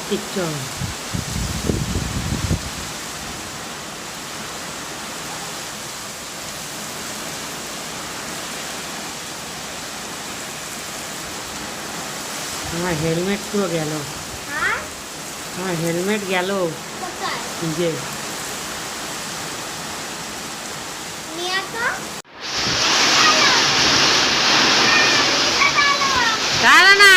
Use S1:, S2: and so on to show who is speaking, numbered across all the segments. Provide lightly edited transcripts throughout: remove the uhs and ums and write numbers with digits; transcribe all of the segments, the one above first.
S1: ঠিক চল। আমার হেলমেট তো গেল, আমার হেলমেট গেল যে দাঁড়া না,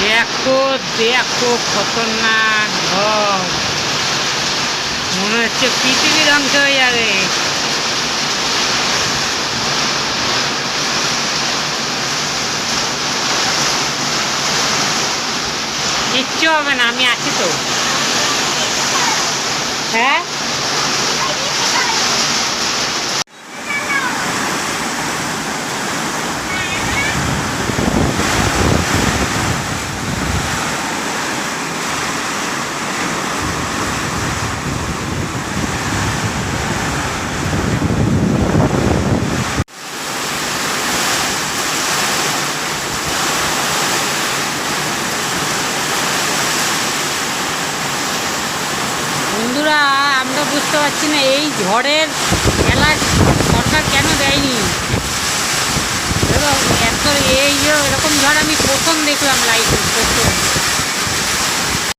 S1: দেখো দেখো খতরনাক ঝড়, মনে হচ্ছে পৃথিবী ধ্বংস হয়ে যাবে। কিচ্ছু হবে না, আমি আছি তো। হ্যাঁ বন্ধুরা, আমরা বুঝতে পারছি না এই ঝড়ের খেলা সরকার কেন দেয়নি। এত এই যে এরকম ঝড় আমি প্রথম দেখলাম লাইফে, প্রথম।